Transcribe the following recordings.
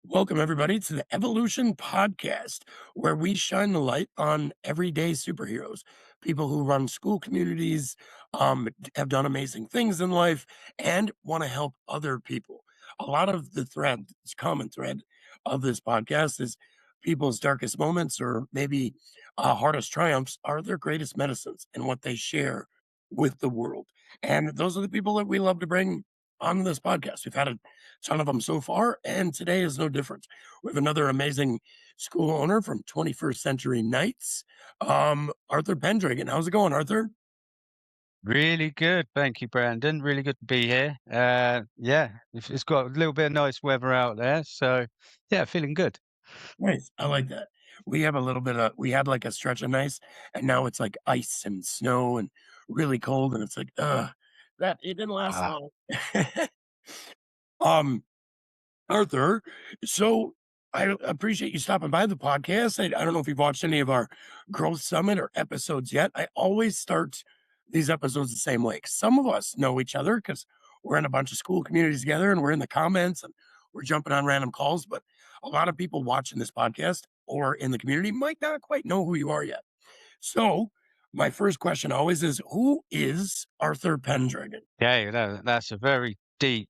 Welcome, everybody, to the Evolution Podcast, where we shine the light on everyday superheroes, people who run school communities, have done amazing things in life, and want to help other people. A lot of the thread, this common thread of this podcast is people's darkest moments or maybe hardest triumphs are their greatest medicines and what they share with the world. And those are the people that we love to bring on this podcast. We've had a ton of them so far, and today is no different. We have another amazing school owner from 21st Century Knights, Arthor Pendragon. How's it going, Arthur? Really good. Thank you, Brandon. Really good to be here. Yeah, it's got a little bit of nice weather out there. So, yeah, feeling good. Nice. I like that. We have a little bit of, we had like a stretch of nice, and now it's like ice and snow and really cold. And it's like, that it didn't last Ah, long. um, Arthur, so I appreciate you stopping by the podcast. I don't know if you've watched any of our Growth Summit or episodes yet. I always start these episodes the same way. 'Cause some of us know each other because we're in a bunch of school communities together and we're in the comments and we're jumping on random calls. But a lot of people watching this podcast or in the community might not quite know who you are yet. So, my first question always is, who is Arthur Pendragon? yeah, that's a very deep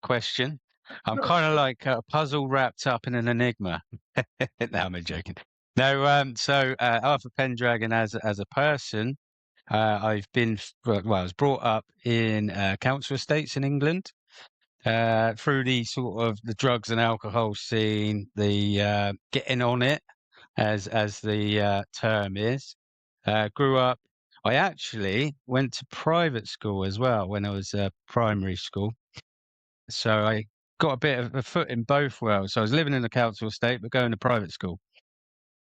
question. I'm Sure. kind of like a puzzle wrapped up in an enigma. No, I'm joking. No, Arthur Pendragon as a person, I've been well, I was brought up in council estates in England. Through the sort of the drugs and alcohol scene, the getting on it, as the term is. Grew up. I actually went to private school as well when I was primary school, so I got a bit of a foot in both worlds. So I was living in a council estate, but going to private school.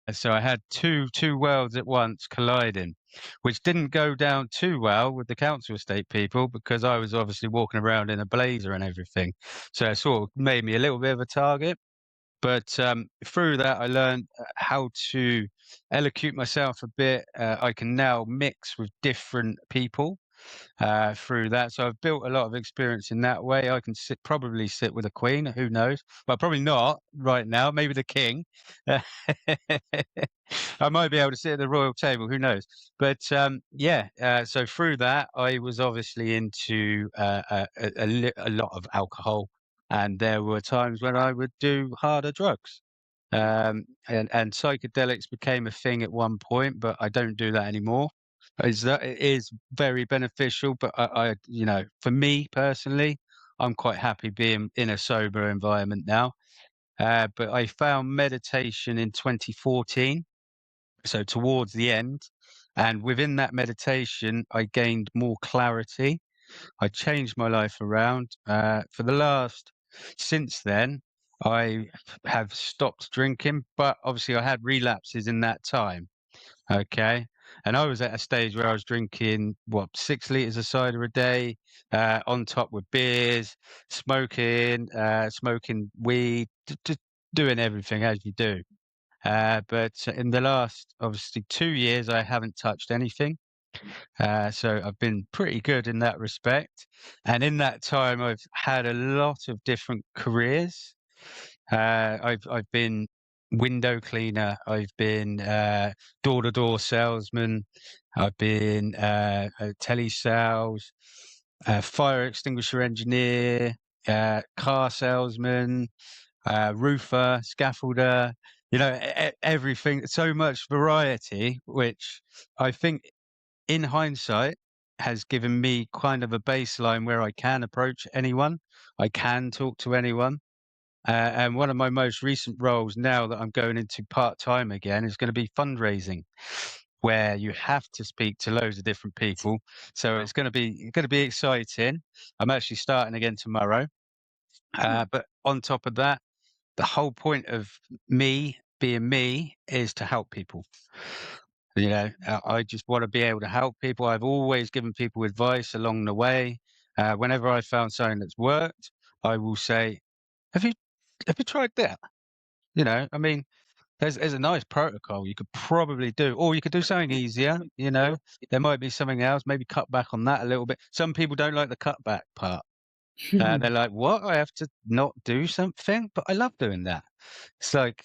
And so I had two worlds at once colliding, which didn't go down too well with the council estate people because I was obviously walking around in a blazer and everything. So it sort of made me a little bit of a target. But through that, I learned how to elocute myself a bit. I can now mix with different people through that. So I've built a lot of experience in that way. I can probably sit with a queen. Who knows? Well, probably not right now. Maybe the king. I might be able to sit at the royal table. Who knows? But yeah. So through that, I was obviously into a lot of alcohol, and there were times when I would do harder drugs. And psychedelics became a thing at one point, but I don't do that anymore. Is that it is very beneficial, but for me personally, I'm quite happy being in a sober environment now. But I found meditation in 2014, so towards the end, and within that meditation, I gained more clarity. I changed my life around. For the last since then, I have stopped drinking, but obviously I had relapses in that time. Okay. And I was at a stage where I was drinking, what, 6 liters of cider a day, on top with beers, smoking weed, just doing everything as you do. But in the last, obviously, 2 years, I haven't touched anything. So I've been pretty good in that respect. And in that time, I've had a lot of different careers. I've been window cleaner. I've been door-to-door salesman. I've been telesales, fire extinguisher engineer, car salesman, roofer, scaffolder. Everything. So much variety, which I think, in hindsight, has given me kind of a baseline where I can approach anyone. I can talk to anyone. And one of my most recent roles now that I'm going into part-time again is going to be fundraising, where you have to speak to loads of different people. So it's going to be exciting. I'm actually starting again tomorrow. But on top of that, the whole point of me being me is to help people. I just want to be able to help people. I've always given people advice along the way. Whenever I found something that's worked, I will say, "Have you have you tried that?" I mean, there's a nice protocol you could probably do, or you could do something easier. There might be something else. Maybe cut back on that a little bit. Some people don't like the cutback part. They're like, "What? I have to not do something?" But I love doing that. It's like,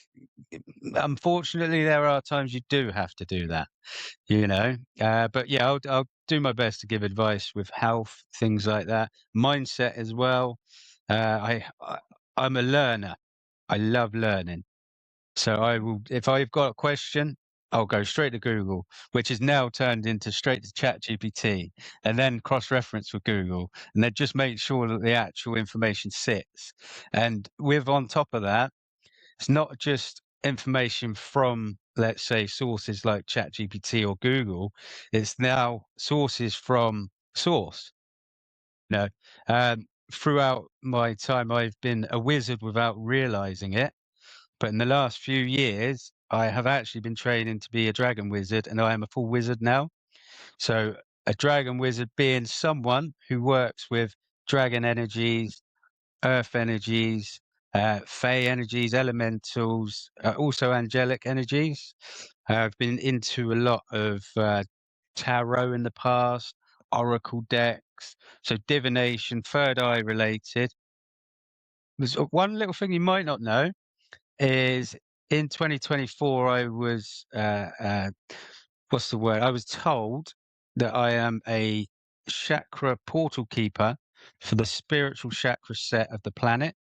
unfortunately, there are times you do have to do that, you know? But yeah, I'll do my best to give advice with health, things like that, mindset as well. I'm a learner. I love learning. So I will, if I've got a question, I'll go straight to Google, which is now turned into straight to ChatGPT, and then cross-reference with Google, and then just make sure that the actual information sits. And with on top of that, it's not just information from, let's say, sources like ChatGPT or Google. It's now sources from source. You know, throughout my time, I've been a wizard without realizing it. But in the last few years, I have actually been training to be a dragon wizard, and I am a full wizard now. So, a dragon wizard being someone who works with dragon energies, earth energies, fey energies, elementals, also angelic energies. I've been into a lot of tarot in the past, oracle decks, so divination, third eye related. There's one little thing you might not know is in 2024, I was, what's the word? I was told that I am a chakra portal keeper for the spiritual chakra set of the planet,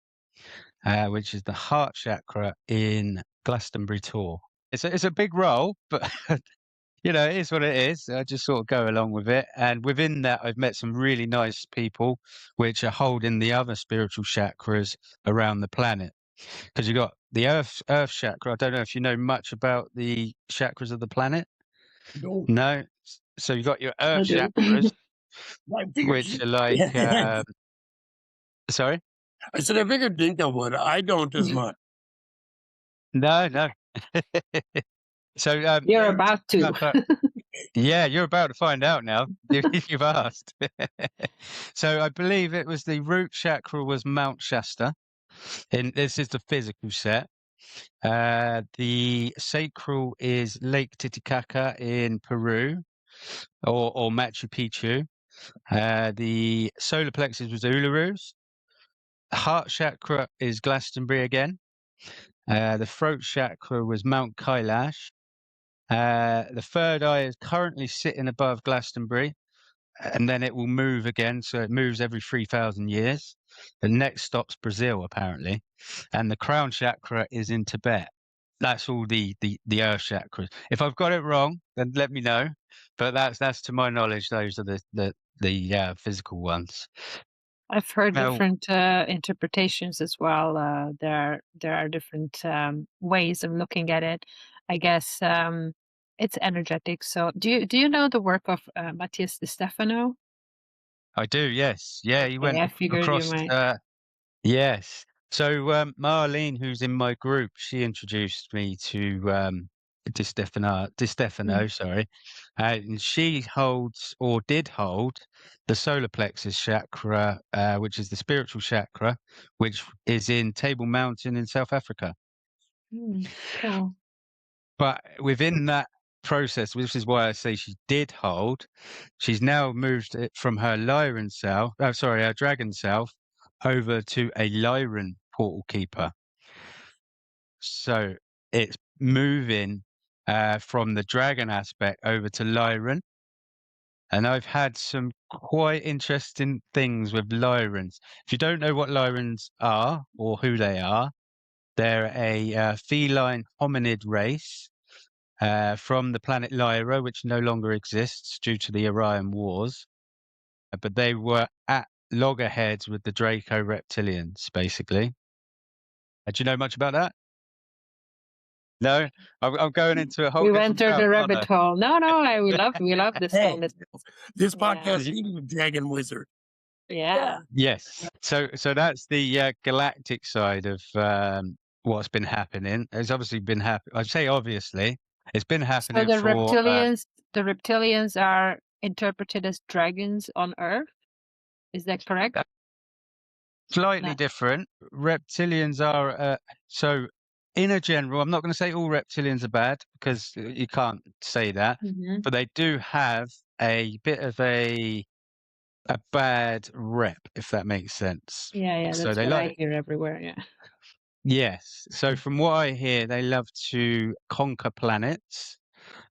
which is the heart chakra in Glastonbury Tour. It's a big role, but it is what it is. I just sort of go along with it. And within that, I've met some really nice people which are holding the other spiritual chakras around the planet. Because you got the earth chakra. I don't know if you know much about the chakras of the planet. No, No. So you got your I earth do. chakras, I figured which you. are like, sorry? I said I figured Dinka would. I don't as much. No, no. So You're about to. yeah, you're about to find out now if you've asked. So I believe it was the root chakra was Mount Shasta. And this is the physical set. The sacral is Lake Titicaca in Peru, or Machu Picchu. The solar plexus was Uluru. Heart chakra is Glastonbury again. The throat chakra was Mount Kailash. The third eye is currently sitting above Glastonbury, and then it will move again. So it moves every 3,000 years. The next stop's Brazil, apparently, and the crown chakra is in Tibet. That's all the earth chakras. If I've got it wrong, then let me know. But that's to my knowledge, those are the physical ones. I've heard Now, different interpretations as well. There are different ways of looking at it. I guess it's energetic. So do you know the work of Matthias Di Stefano? I do, yes, yeah. He Okay, went I figured you across. might. Yes. So Marlene, who's in my group, she introduced me to Di Mm. Stefano, sorry, and she holds or did hold the solar plexus chakra, which is the spiritual chakra, which is in Table Mountain in South Africa. Cool. But within that process, which is why I say she did hold, she's now moved it from her Lyran self, her dragon self, over to a Lyran portal keeper. So it's moving from the dragon aspect over to Lyran. And I've had some quite interesting things with Lyrans. If you don't know what Lyrans are or who they are, they're a feline hominid race from the planet Lyra, which no longer exists due to the Orion Wars. But they were at loggerheads with the Draco reptilians, basically. Do you know much about that? No, I'm going into a whole We different entered route, the aren't rabbit hole. No, we love this Hey, whole. this Yeah. podcast needed a dragon wizard. Yeah. Yes. So that's the galactic side of what's been happening. It's obviously been happening. I say obviously, it's been So happening for the reptilians are interpreted as dragons on Earth. Is that correct? slightly No. different. Reptilians are so in a general. I'm not going to say all reptilians are bad because you can't say that, Mhm. but they do have a bit of a a bad rep, if that makes sense. Yeah, So that's they what I like, hear everywhere. Yeah. yes. So from what I hear, they love to conquer planets,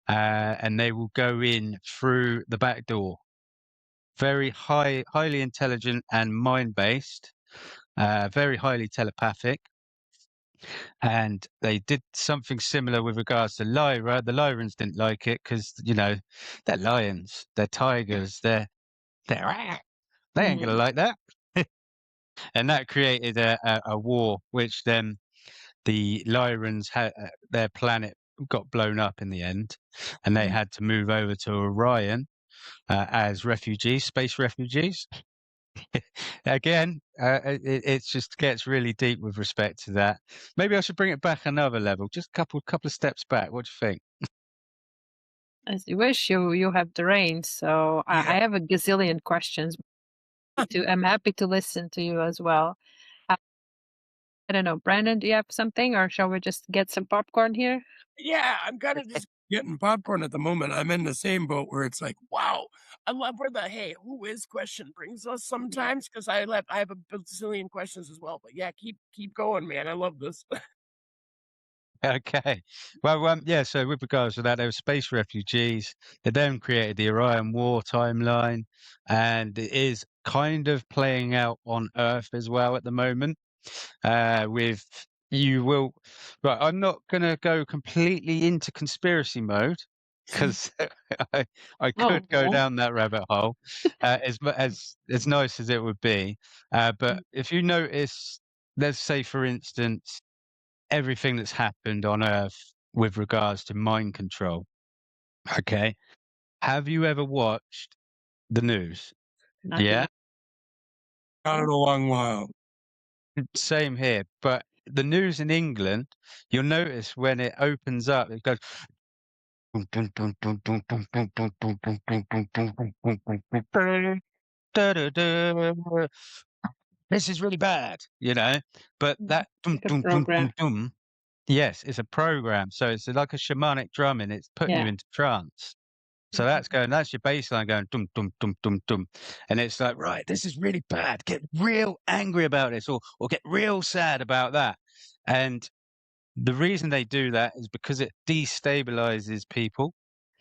and they will go in through the back door. Very highly intelligent and mind-based, very highly telepathic. And they did something similar with regards to Lyra. The Lyrans didn't like it because, they're lions, they're tigers, they're they ain't gonna Mhm. like that. And that created a war, which then the Lyrans had their planet got blown up in the end, and they Mhm. had to move over to Orion as refugees, space refugees. Again, it just gets really deep with respect to that. Maybe I should bring it back another level, just a couple of steps back. What do you think? As you wish, you have the reins. So Yeah. I have a gazillion questions. I'm happy to listen to you as well. Uh, I don't know, Brandon, do you have something, or shall we just get some popcorn here? Yeah, I'm kinda just getting popcorn at the moment. I'm in the same boat where it's like, wow, I love where the "Hey, who is?" question brings us Yeah. sometimes 'cause I have a bazillion questions as well, but yeah, keep going, man. I love this. Okay. Well, yeah, so with regards to that, they were space refugees. They then created the Orion War timeline, and it is kind of playing out on Earth as well at the moment. With you will, right, I'm not gonna go completely into conspiracy mode because I I Oh, could go well. down that rabbit hole, as nice as it would be. But Mm. if you notice, let's say for instance, everything that's happened on Earth with regards to mind control. Okay, have you ever watched the news? Not Yeah, yet. Not in a long while. same here. But the news in England, you'll notice when it opens up, it goes. This is really bad, but that Like a program. yes, it's a program. So it's like a shamanic drumming. It's putting you Yeah. into trance. So Mhm. that's your baseline going dum dum dum dum dum, and it's like, right, this is really bad. Get real angry about this, or get real sad about that. And the reason they do that is because it destabilizes people.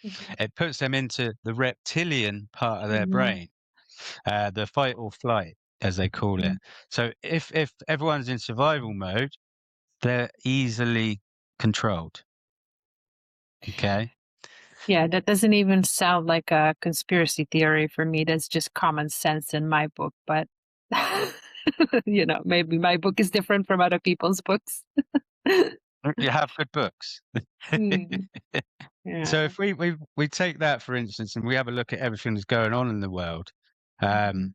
Mhm. It puts them into the reptilian part of their Mhm. brain, the fight or flight, as they call it. Mhm. So if everyone's in survival mode, they're easily controlled. Okay. Yeah, that doesn't even sound like a conspiracy theory for me. That's just common sense in my book. But, maybe my book is different from other people's books. You have good books. Mm, So yeah. if we take that for instance, and we have a look at everything that's going on in the world, Mhm. um,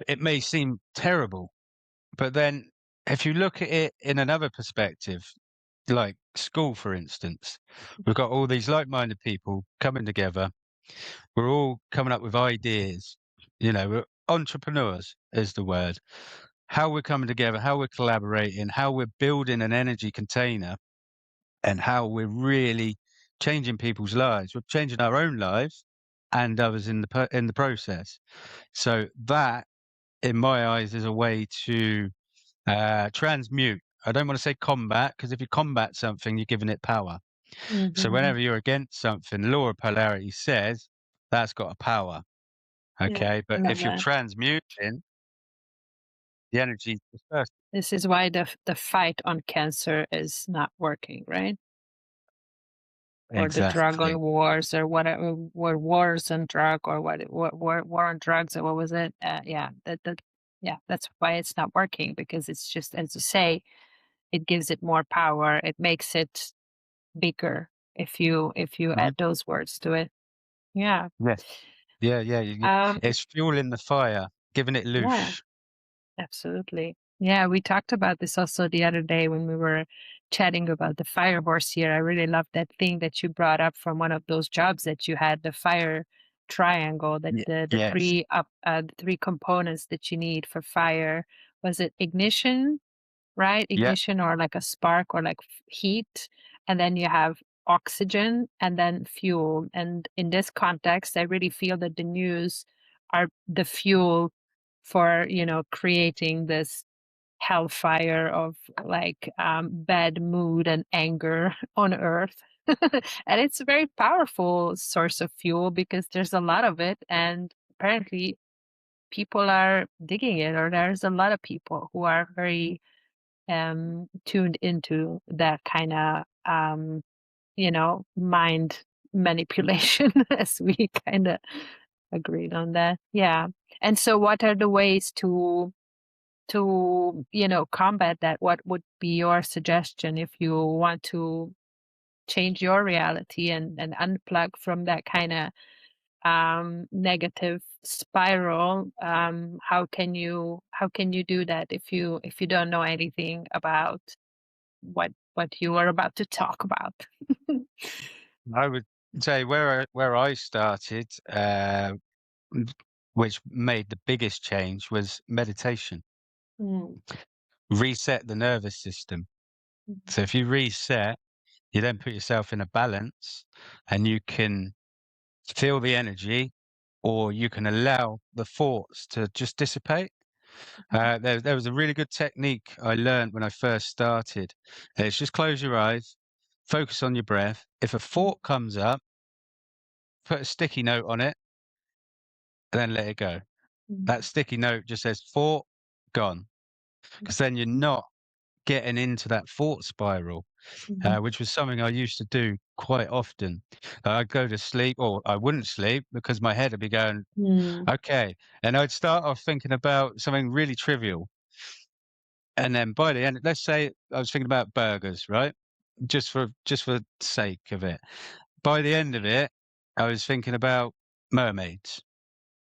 it may seem terrible, but then if you look at it in another perspective, like school, for instance, we've got all these like-minded people coming together. We're all coming up with ideas. We're entrepreneurs is the word. How we're coming together, how we're collaborating, how we're building an energy container, and how we're really changing people's lives. We're changing our own lives and others in the process. So that, in my eyes, is a way to transmute. I don't want to say combat, because if you combat something, you're giving it power. So Mhm. whenever you're against something, law of polarity says that's got a power. Yeah, Okay, I but love if you're that. transmuting, the energy disperses. This is why the fight on cancer is not working, right? Or the drug Exactly. on wars, or whatever, or wars on drug, or what war on drugs, or what was it? Yeah, yeah, that's why it's not working, because it's just, as you say, it gives it more power. It makes it bigger if you Mhm. add those words to it. Yeah. Yes. Yeah, yeah. Um, It's fueling the fire, giving it yeah. loose. Absolutely. Yeah, we talked about this also the other day when we were chatting about the fire horse here. I really love that thing that you brought up from one of those jobs that you had, the fire triangle, that the Yes. the three components that you need for fire. Was it ignition, right? Yeah. Ignition, or like a spark, or like heat, and then you have oxygen and then fuel. And in this context, I really feel that the news are the fuel for, creating this hellfire of like bad mood and anger on earth. And it's a very powerful source of fuel because there's a lot of it, and apparently people are digging it, or there's a lot of people who are very tuned into that kind of mind manipulation, as we kind of agreed on that. Yeah. And so what are the ways to combat that? What would be your suggestion if you want to change your reality and unplug from that kind of negative spiral? How can you do that if you don't know anything about what you are about to talk about? I would say where I started, which made the biggest change, was meditation. Mm, Reset the nervous system. So if you reset, you then put yourself in a balance, and you can feel the energy, or you can allow the thoughts to just dissipate. There was a really good technique I learned when I first started. It's just close your eyes, focus on your breath. If a thought comes up, put a sticky note on it, and then let it go. That sticky note just says thought gone, because then you're not getting into that thought spiral, which was something I used to do quite often. I'd go to sleep, or I wouldn't sleep because my head would be going, mm, okay. And I'd start off thinking about something really trivial. And then by the end, let's say I was thinking about burgers, right? Just for sake of it. By the end of it, I was thinking about mermaids.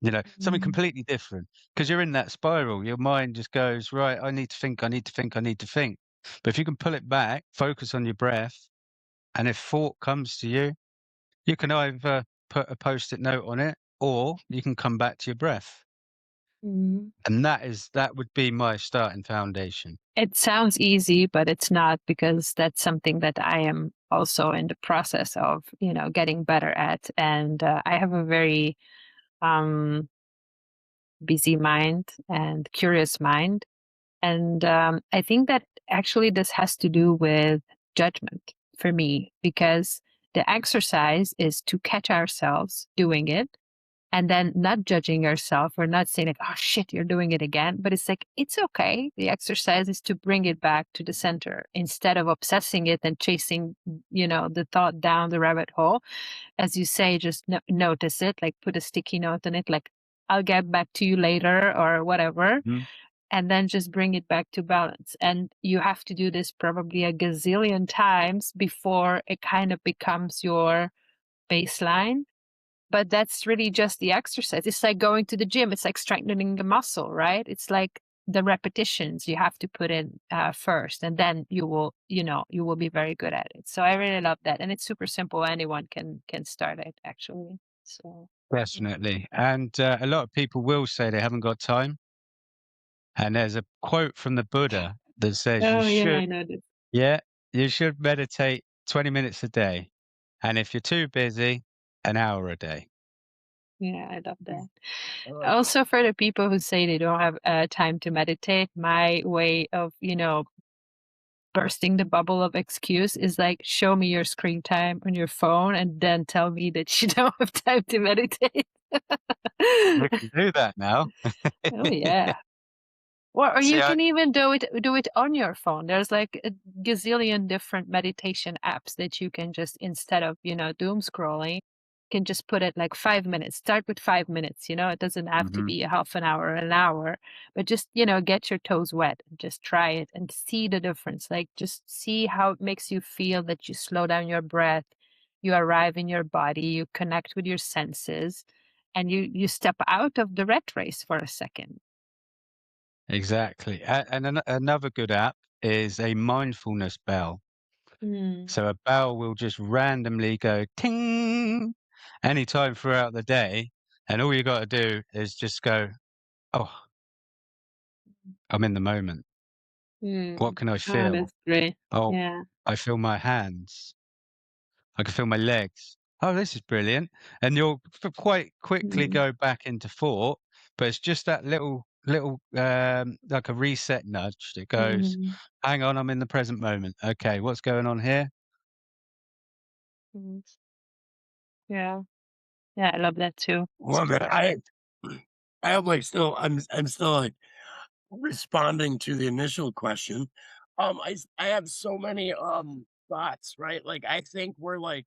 Something mm, completely different, because you're in that spiral. Your mind just goes, right, I need to think, I need to think, I need to think. But if you can pull it back, focus on your breath, and if thought comes to you, you can either put a post-it note on it, or you can come back to your breath. mm. And that would be my starting foundation. It sounds easy, but it's not, because that's something that I am also in the process of, getting better at. And I have a very um, busy mind and curious mind. And I think that actually this has to do with judgment for me, because the exercise is to catch ourselves doing it and then not judging yourself, or not saying like, oh shit, you're doing it again. But it's like, it's okay. The exercise is to bring it back to the center instead of obsessing it and chasing, the thought down the rabbit hole. As you say, just notice it, like put a sticky note on it, like I'll get back to you later or whatever. Mhm. And then just bring it back to balance. And you have to do this probably a gazillion times before it kind of becomes your baseline. But that's really just the exercise. It's like going to the gym. It's like strengthening the muscle, right? It's like the repetitions you have to put in first, and then you will be very good at it. So I really love that, and it's super simple. Anyone can start it, actually. So Definitely. And a lot of people will say they haven't got time. And there's a quote from the Buddha that says oh yeah, I know this. yeah, you should meditate 20 minutes a day. And if you're too busy, an hour a day. Yeah, I love that. Also, for the people who say they don't have time to meditate, my way of bursting the bubble of excuse is like, show me your screen time on your phone and then tell me that you don't have time to meditate. We can do that now. Oh yeah. Or See, you can even do it on your phone. There's like a gazillion different meditation apps that you can just, instead of, doom scrolling, can just put it like 5 minutes. Start with 5 minutes, it doesn't have to Mhm. be a half an hour or an hour, but just, get your toes wet and just try it and see the difference. Like just see how it makes you feel, that you slow down your breath, you arrive in your body, you connect with your senses, and you step out of the rat race for a second. Exactly. And another good app is a mindfulness bell. Mm. So a bell will just randomly go ting anytime throughout the day. And all you got to do is just go, oh, I'm in the moment. What Mm. can I Oh, feel? that's great. Oh, Yeah. I feel my hands. I can feel my legs. Oh, this is brilliant. And you'll quite quickly Mm. go back into thought, but it's just that little, like a reset nudge that goes, Mm. hang on, I'm in the present moment. Okay, what's going on here? Mm. Yeah. Yeah, I love that too. Well, man, I have like still I'm still like responding to the initial question. I have so many thoughts, right? Like I think we're like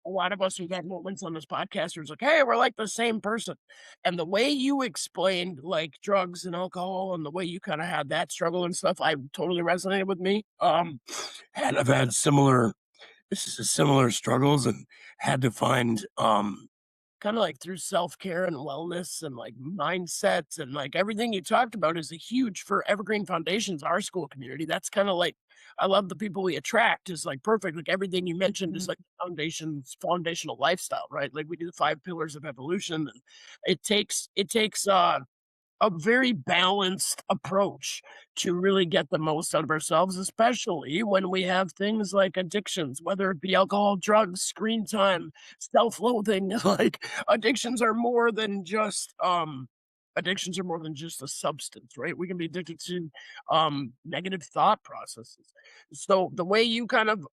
a lot of us who've had moments on this podcast where it's like, hey, we're like the same person. And the way you explained like drugs and alcohol and the way you kind of had that struggle and stuff, I totally resonated with me. And I've had similar struggles and had to find kinda like through self-care and wellness and, like, mindsets and, like, everything you talked about is a huge for Evergreen Foundations, our school community. That's kinda like I love the people we attract is, like, perfect. Like, everything you mentioned is, Mhm. like, foundational lifestyle, right? Like, we do the 5 pillars of evolution, and it takes a very balanced approach to really get the most out of ourselves, especially when we have things like addictions, whether it be alcohol, drugs, screen time, self-loathing. Like addictions are more than just a substance, right? We can be addicted to negative thought processes. So the way you kind of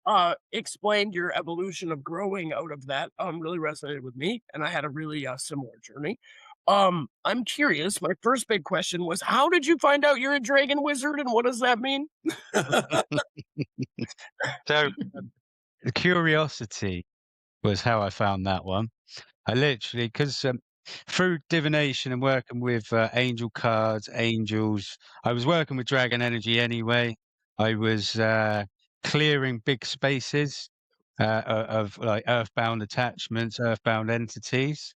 explained your evolution of growing out of that really resonated with me, and I had a really similar journey. I'm curious. My first big question was, how did you find out you're a dragon wizard, and what does that mean? So the curiosity was how I found that one. I literally, because through divination and working with angel cards, angels, I was working with dragon energy anyway. I was clearing big spaces of like earthbound attachments, earthbound entities.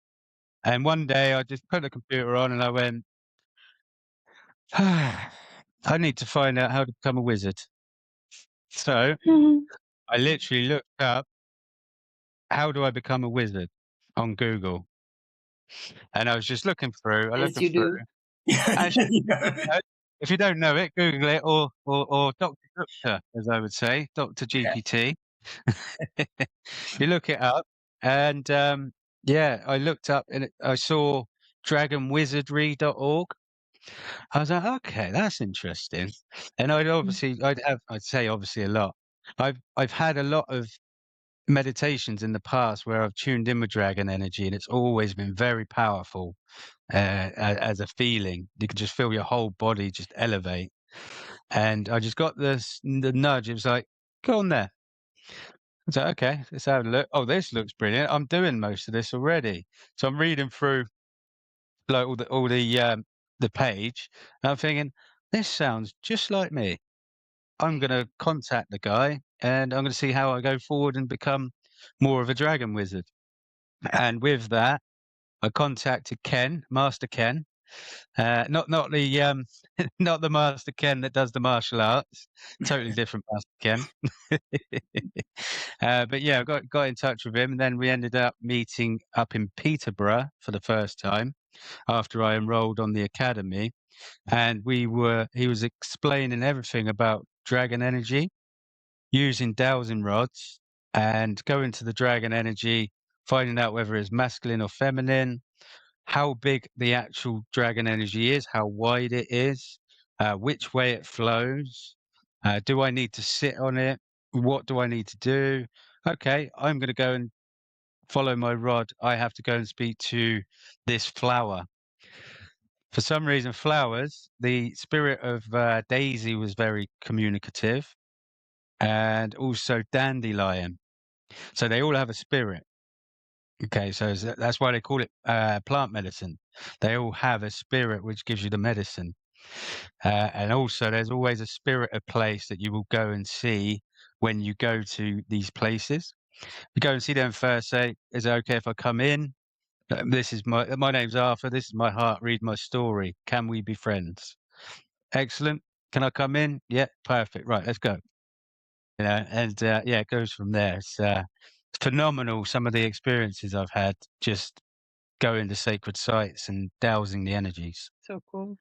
And one day I just put the computer on and I went, I need to find out how to become a wizard. So Mhm. I literally looked up, how do I become a wizard on Google? And I was just looking through, As you do. actually, Yeah. if you don't know it, Google it or Dr. Gupta, as I would say, Dr. Yeah. GPT. You look it up and, yeah, I looked up and I saw dragonwizardry.org. I was like, "Okay, that's interesting." And Mm. I'd say obviously a lot. I've had a lot of meditations in the past where I've tuned in with dragon energy, and it's always been very powerful, as a feeling. You can just feel your whole body just elevate. And I just got the nudge. It was like, "Go on there." I was like, "Okay, let's have a look. Oh, this looks brilliant. I'm doing most of this already." So I'm reading through like the page, and I'm thinking, "This sounds just like me. I'm gonna contact the guy, and I'm gonna see how I go forward and become more of a dragon wizard." And with that, I contacted Ken, Master Ken, not the not the Master Ken that does the martial arts, totally different Master Ken. But yeah, I got in touch with him, and then we ended up meeting up in Peterborough for the first time after I enrolled on the academy, and he was explaining everything about dragon energy using dowsing rods and going to the dragon energy, finding out whether it's masculine or feminine, how big the actual dragon energy is, how wide it is, which way it flows. Do I need to sit on it? What do I need to do? Okay, I'm going to go and follow my rod. I have to go and speak to this flower. For some reason, flowers, the spirit of Daisy was very communicative, and also dandelion. So they all have a spirit. Okay, so that's why they call it plant medicine. They all have a spirit which gives you the medicine. And also, there's always a spirit of place that you will go and see when you go to these places. You go and see them first, say, is it okay if I come in? This is my name's Arthur. This is my heart. Read my story. Can we be friends? Excellent. Can I come in? Yeah, perfect. Right, let's go. And yeah, it goes from there. It's phenomenal. Some of the experiences I've had just going to sacred sites and dowsing the energies. So cool.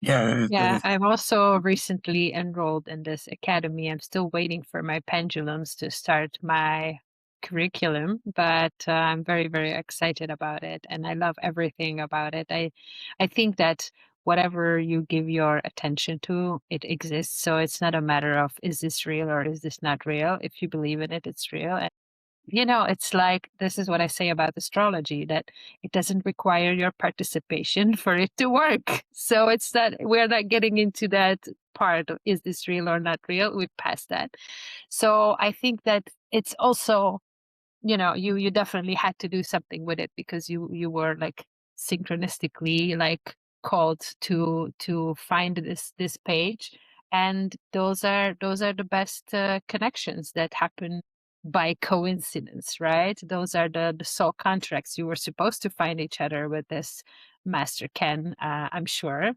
Yeah, Yeah, I've also recently enrolled in this academy. I'm still waiting for my pendulums to start my curriculum, but I'm very, very excited about it, and I love everything about it. I think that whatever you give your attention to, it exists. So it's not a matter of is this real or is this not real. If you believe in it, it's real. And it's like this is what I say about astrology, that it doesn't require your participation for it to work. So it's that we're not getting into that part of is this real or not real. We've passed that. So I think that it's also, you definitely had to do something with it because you were like synchronistically like called to find this page, and those are the best connections that happen by coincidence, right? Those are the soul contracts. You were supposed to find each other with this master Ken, I'm sure.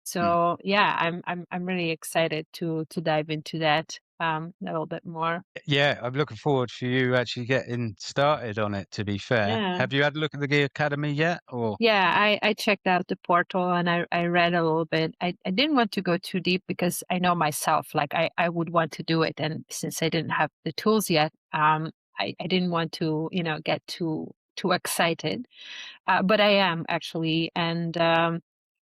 So yeah, I'm really excited to dive into that a little bit more. Yeah, I'm looking forward for you actually getting started on it, to be fair. Yeah. Have you had a look at the Gear Academy yet? Or Yeah, I checked out the portal and I read a little bit. I didn't want to go too deep because I know myself, like I would want to do it. And since I didn't have the tools yet, I didn't want to, get too excited. But I am actually. And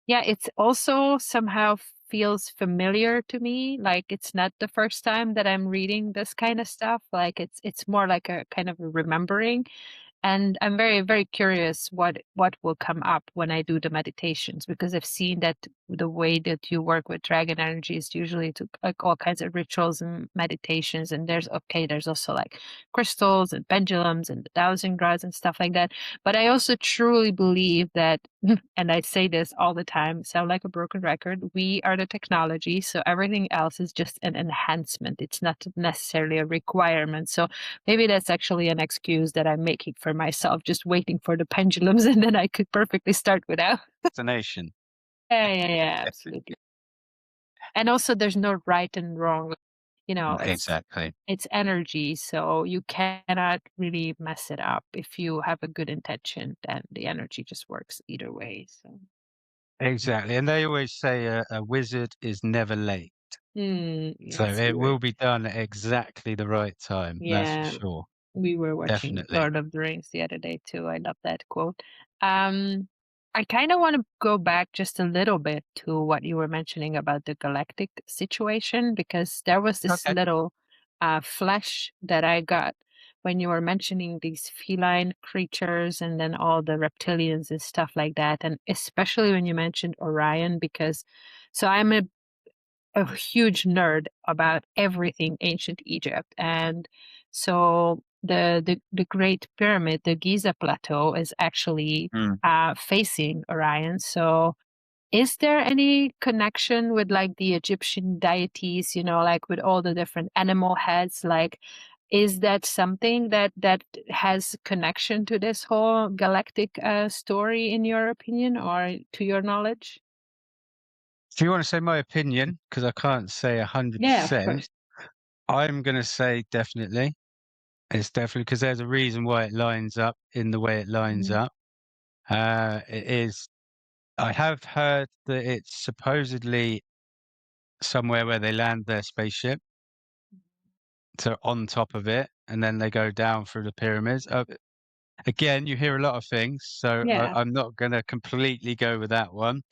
yeah, it's also somehow feels familiar to me. Like it's not the first time that I'm reading this kind of stuff. Like it's more like a kind of a remembering, and I'm very, very curious what will come up when I do the meditations, because I've seen that the way that you work with dragon energy is usually to like all kinds of rituals and meditations. And there's also like crystals and pendulums and the dowsing rods and stuff like that. But I also truly believe that, and I say this all the time, sound like a broken record, we are the technology. So everything else is just an enhancement. It's not necessarily a requirement. So maybe that's actually an excuse that I'm making for myself, just waiting for the pendulums, and then I could perfectly start without. destination? Yeah, absolutely. And also, there's no right and wrong. Exactly. It's energy, so you cannot really mess it up. If you have a good intention, then the energy just works either way. So, Exactly. And they always say a wizard is never late. So yes, it will be done at exactly the right time. That's for yeah. sure. We were watching Definitely. Lord of the Rings the other day too. I love that quote. Um, I kind of want to go back just a little bit to what you were mentioning about the galactic situation, because there was this Okay. little flash that I got when you were mentioning these feline creatures and then all the reptilians and stuff like that. And especially when you mentioned Orion, because so I'm a huge nerd about everything ancient Egypt. And so the Great Pyramid, the Giza Plateau, is actually Mm. facing Orion. So is there any connection with like the Egyptian deities, like with all the different animal heads? Like, is that something that has connection to this whole galactic story, in your opinion, or to your knowledge? If you want to say my opinion, because I can't say Yeah, of 100%, course. I'm going to say definitely. It's definitely because there's a reason why it lines up in the way it lines Mhm. up. It is, I have heard that it's supposedly somewhere where they land their spaceship. So on top of it, and then they go down through the pyramids. Again, you hear a lot of things, so Yeah. I'm not going to completely go with that one.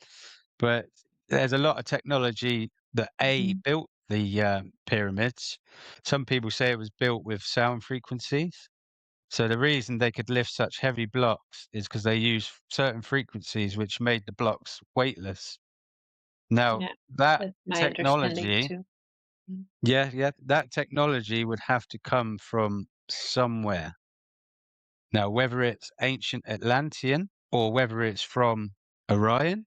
But there's a lot of technology that Mhm. built the pyramids. Some people say it was built with sound frequencies. So the reason they could lift such heavy blocks is because they used certain frequencies which made the blocks weightless. Now Yeah, that that's my understanding technology, too. Mm. yeah, that technology would have to come from somewhere. Now, whether it's ancient Atlantean or whether it's from Orion,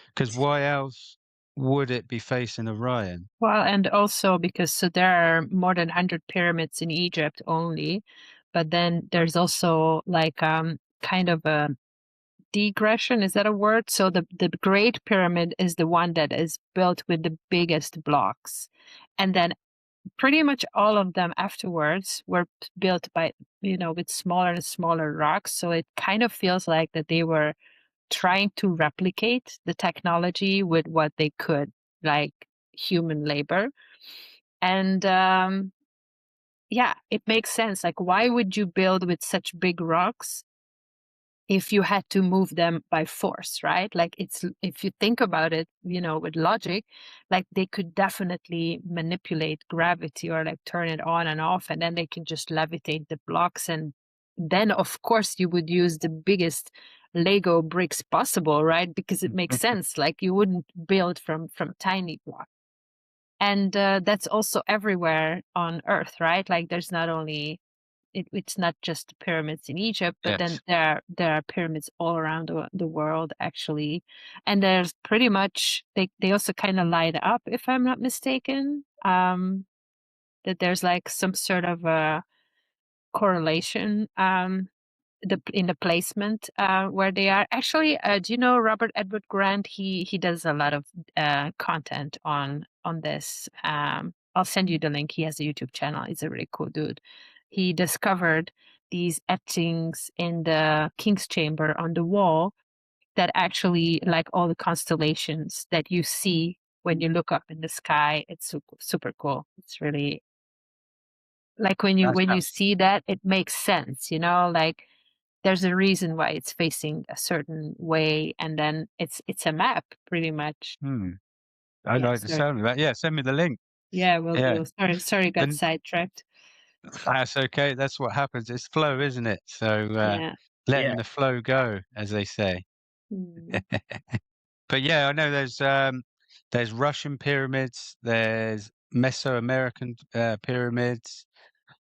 because why else would it be facing Orion? Well, and also because so there are more than 100 pyramids in Egypt only, but then there's also like kind of a digression. Is that a word? So the Great Pyramid is the one that is built with the biggest blocks, and then pretty much all of them afterwards were built by with smaller and smaller rocks. So it kind of feels like that they were trying to replicate the technology with what they could, like human labor. And yeah, it makes sense. Like, why would you build with such big rocks if you had to move them by force, right? Like, it's, if you think about it, with logic, like they could definitely manipulate gravity or like turn it on and off, and then they can just levitate the blocks. And then of course you would use the biggest Lego bricks possible, right? Because it makes sense. Like, you wouldn't build from tiny blocks. And that's also everywhere on Earth, right? Like, there's not only it's not just pyramids in Egypt, but then Yes. there are pyramids all around the world, actually. And there's pretty much, they also kind of light up, if I'm not mistaken, that there's like some sort of a correlation, in the placement where they are. Actually, do you know Robert Edward Grant? He does a lot of content on this. I'll send you the link. He has a YouTube channel. He's a really cool dude. He discovered these etchings in the King's Chamber on the wall that actually, like all the constellations that you see when you look up in the sky. It's super, super cool. It's really, like, when you That's when you abs- see that, it makes sense, like there's a reason why it's facing a certain way, and then it's a map, pretty much. hmm. I Yeah, like the sorry. sound of that. Yeah, send me the link. Yeah, will Yeah, do. Sorry, got then sidetracked. that's okay. That's what happens. It's flow, isn't it? So Yeah. letting Yeah. the flow go, as they say. Mm. But yeah, I know there's Russian pyramids, there's Mesoamerican pyramids.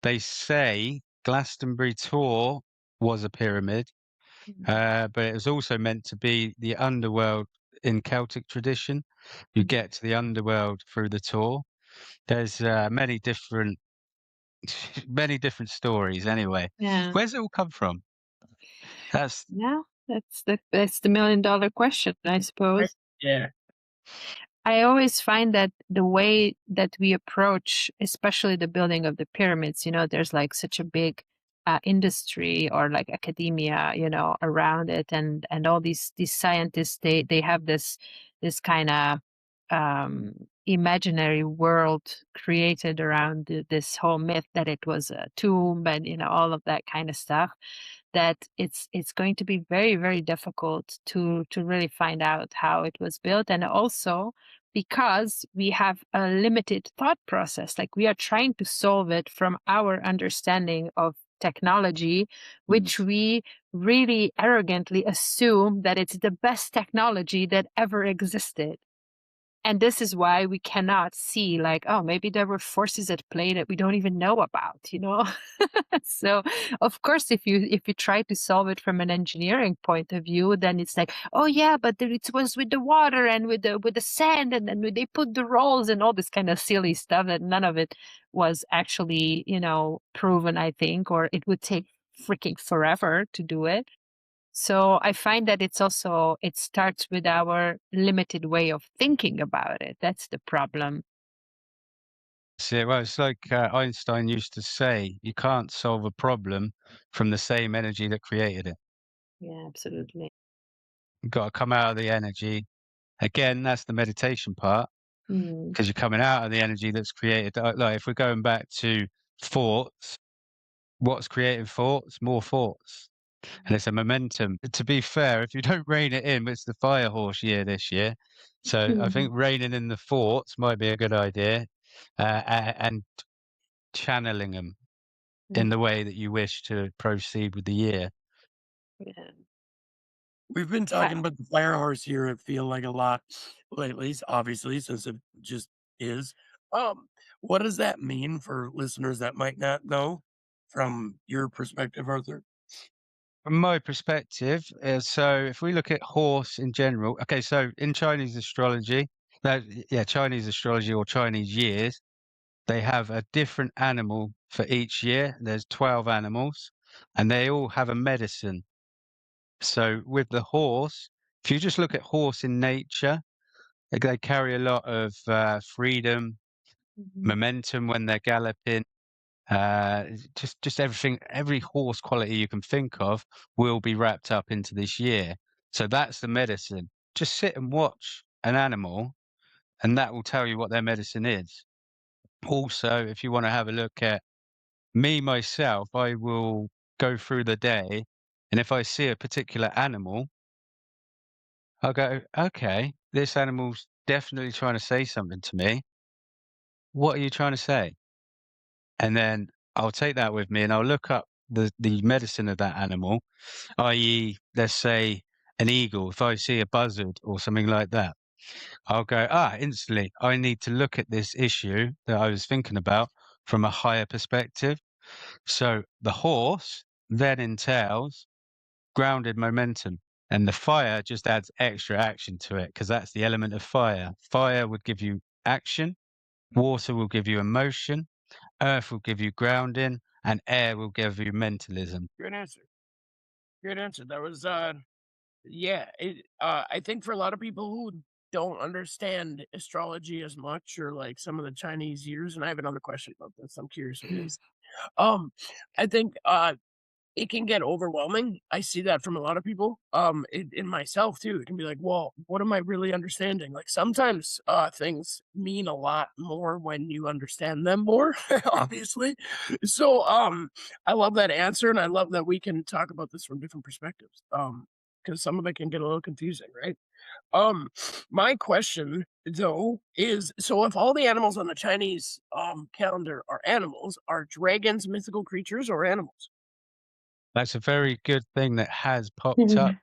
They say Glastonbury Tor was a pyramid, Mm. but it was also meant to be the underworld in Celtic tradition. You Mm. get to the underworld through the Tor. There's many different stories. Anyway, Yeah. where's it all come from? That's Yeah. That's the $1 million question, I Right. suppose. Yeah. I always find that the way that we approach, especially the building of the pyramids, there's like such a big industry, or like academia, around it, and all these scientists, they have this kind of imaginary world created around this whole myth that it was a tomb, and all of that kind of stuff, that it's going to be very, very difficult to really find out how it was built. And also because we have a limited thought process, like we are trying to solve it from our understanding of technology, which we really arrogantly assume that it's the best technology that ever existed. And this is why we cannot see, like, oh, maybe there were forces at play that we don't even know about. So of course, if you try to solve it from an engineering point of view, then it's like, oh yeah, but it was with the water and with the sand, and then they put the rolls and all this kind of silly stuff that none of it was actually, proven, I think, or it would take freaking forever to do it. So I find that it starts with our limited way of thinking about it. That's the problem. it. Well, it's like Einstein used to say, you can't solve a problem from the same energy that created it. Yeah, absolutely. You've got to come out of the energy. Again, that's the meditation part, Mm. because you're coming out of the energy that's created. Like if we're going back to thoughts, what's creating thoughts? More thoughts. And it's a momentum. To be fair, if you don't rein it in, it's the fire horse year this year. So I think reining in the thoughts might be a good idea, and channeling them in the Mm. way that you wish to proceed with the year. Yeah. We've been talking about the fire horse here, I feel like, a lot lately, obviously, since it just is. What does that mean for listeners that might not know from your perspective, Arthur? From my perspective, so if we look at horse in general, okay, so in Chinese astrology, Chinese astrology or Chinese years, they have a different animal for each year. There's 12 animals, and they all have a medicine. So with the horse, if you just look at horse in nature, they carry a lot of freedom, Mhm. momentum when they're galloping. Uh, just everything, every horse quality you can think of will be wrapped up into this year. So that's the medicine. Just sit and watch an animal, and that will tell you what their medicine is. Also, if you want to have a look at me myself, I will go through the day, and if I see a particular animal, I'll go, okay, this animal's definitely trying to say something to me. What are you trying to say? And then I'll take that with me and I'll look up the medicine of that animal, i.e., let's say an eagle. If I see a buzzard or something like that, I'll go, instantly, I need to look at this issue that I was thinking about from a higher perspective. So the horse then entails grounded momentum, and the fire just adds extra action to it because that's the element of fire. Fire would give you action, water will give you emotion, earth will give you grounding, and air will give you mentalism. Good answer. Good answer. That was yeah, I think for a lot of people who don't understand astrology as much, or like some of the Chinese years, and I have another question about this. I'm curious what it is. Um, I think it can get overwhelming. I see that from a lot of people. In myself too. It can be like, well, what am I really understanding? Like sometimes things mean a lot more when you understand them more, obviously. So I love that answer, and I love that we can talk about this from different perspectives. Because some of it can get a little confusing, right? Um, my question though is, so if all the animals on the Chinese calendar are animals, are dragons mythical creatures or animals? That's a very good thing that has popped up.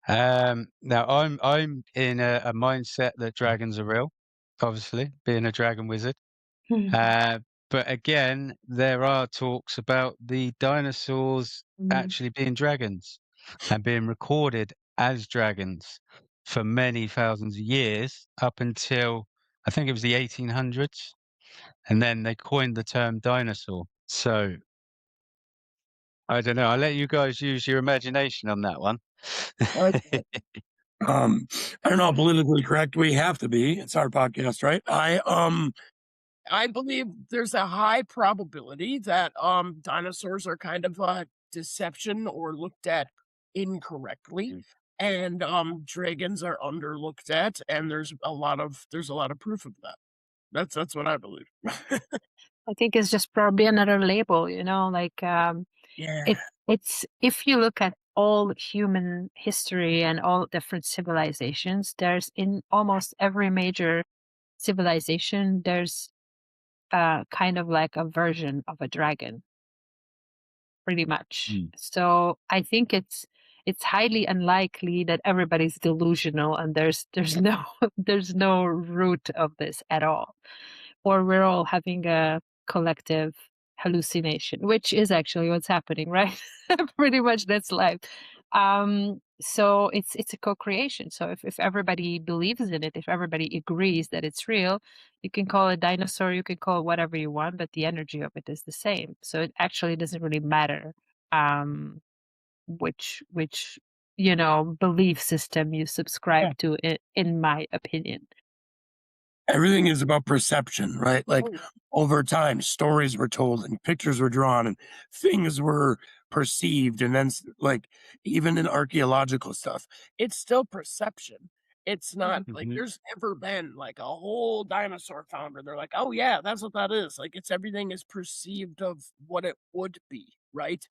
Now I'm in a mindset that dragons are real, obviously, being a dragon wizard. But again, there are talks about the dinosaurs actually being dragons and being recorded as dragons for many thousands of years, up until I think it was the 1800s, and then they coined the term dinosaur. So I don't know. I'll let you guys use your imagination on that one. Um, I don't know how politically correct we have to be. It's our podcast, right? I believe there's a high probability that dinosaurs are kind of a deception or looked at incorrectly. And dragons are underlooked at, and there's a lot of proof of that. That's what I believe. I think it's just probably another label, like Yeah. it's if you look at all human history and all different civilizations, there's in almost every major civilization, there's kind of like a version of a dragon, pretty much. Mm. So I think it's highly unlikely that everybody's delusional and there's no there's no root of this at all, or we're all having a collective hallucination, which is actually what's happening, right? Pretty much that's life. So it's a co-creation. So if everybody believes in it, if everybody agrees that it's real, you can call it dinosaur, you can call it whatever you want, but the energy of it is the same. So it actually doesn't really matter um which belief system you subscribe to, in my opinion. Everything is about perception, right? Like Oh, over time, stories were told and pictures were drawn and things were perceived. And then, like, even in archaeological stuff, it's still perception. It's not like Mhm. there's never been like a whole dinosaur found where they're like, oh, yeah, that's what that is. Like, it's everything is perceived of what it would be, right?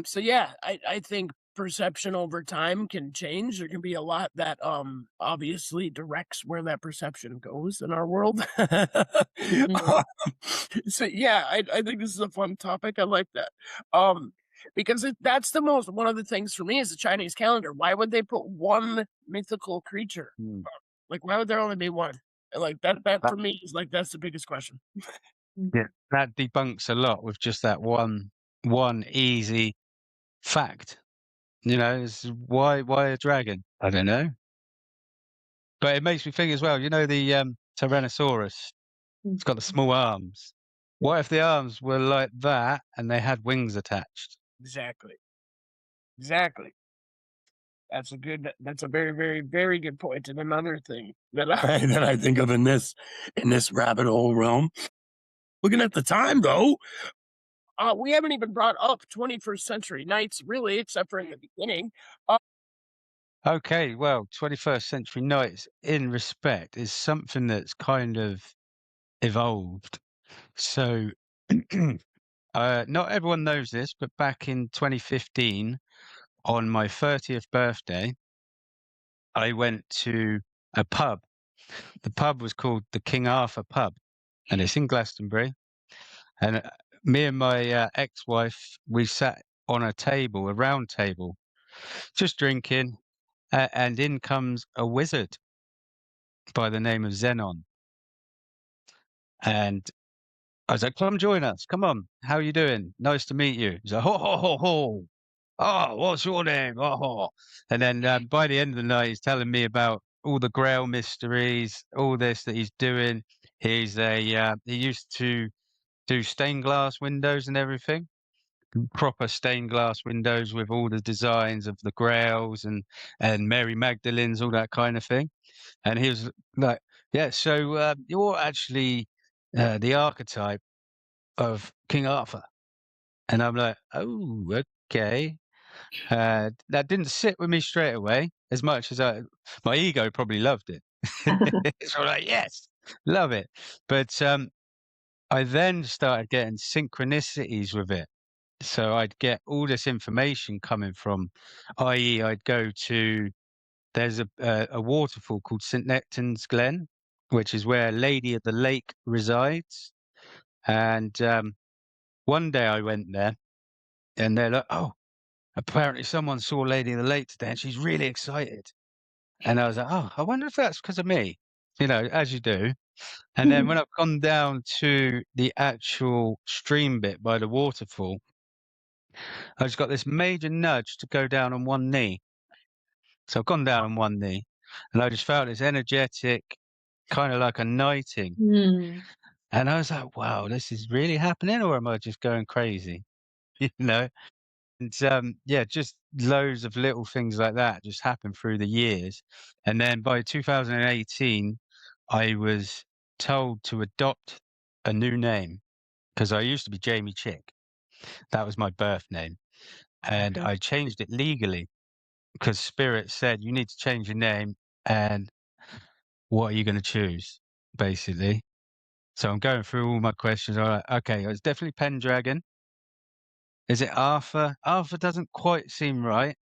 So yeah, I think perception over time can change. There can be a lot that obviously directs where that perception goes in our world. mhm. Um, so yeah, I think this is a fun topic. I like that. Um because that's the most one of the things for me is the Chinese calendar. Why would they put one mythical creature? Mm. Like why would there only be one? And, like that That, for me is like that's the biggest question. yeah, that debunks a lot with just that one easy fact. Is why a dragon? I don't know. But it makes me think as well, the Tyrannosaurus, it's got the small arms. What if the arms were like that and they had wings attached? Exactly. Exactly. That's a very, very, very good point. And another thing that I that I think of in this rabbit hole realm. Looking at the time though, we haven't even brought up 21st Century Knights really, except for in the beginning. Okay, well, 21st Century Knights in respect is something that's kind of evolved. So not everyone knows this, but back in 2015, on my 30th birthday, I went to a pub. The pub was called the King Arthur Pub, and it's in Glastonbury. And me and my ex-wife, we sat on a table, a round table, just drinking, and in comes a wizard by the name of Xenon. And I was like, "Come join us. Come on. How are you doing? Nice to meet you." He's like, "Ho, ho, ho, ho. Oh, what's your name? Oh, ho." And then by the end of the night, he's telling me about all the Grail mysteries, all this that he's doing. He used to do stained glass windows and everything, proper stained glass windows with all the designs of the Grails and Mary Magdalene's, all that kind of thing. And he was like, "Yeah, so you're actually the archetype of King Arthur." And I'm like, "Oh, okay." That didn't sit with me straight away as much as my ego probably loved it. It's all like, yes, love it. But I then started getting synchronicities with it. So I'd get all this information coming from, i.e., I'd go to, there's a waterfall called St. Nectan's Glen, which is where Lady of the Lake resides. And one day I went there and they're like, "Oh, apparently someone saw Lady of the Lake today and she's really excited." And I was like, "Oh, I wonder if that's because of me," as you do. And then when I've gone down to the actual stream bit by the waterfall, I just got this major nudge to go down on one knee. So I've gone down on one knee and I just felt this energetic, kind of like a knighting. Mm. And I was like, wow, this is really happening, or am I just going crazy? You know? And yeah, just loads of little things like that just happened through the years. And then by 2018, I was told to adopt a new name because I used to be Jamie Chick. That was my birth name. And Okay. I changed it legally because Spirit said, you need to change your name. And what are you going to choose, basically? So I'm going through all my questions. All right, okay, it's definitely Pendragon. Is it Arthur? Arthur doesn't quite seem right,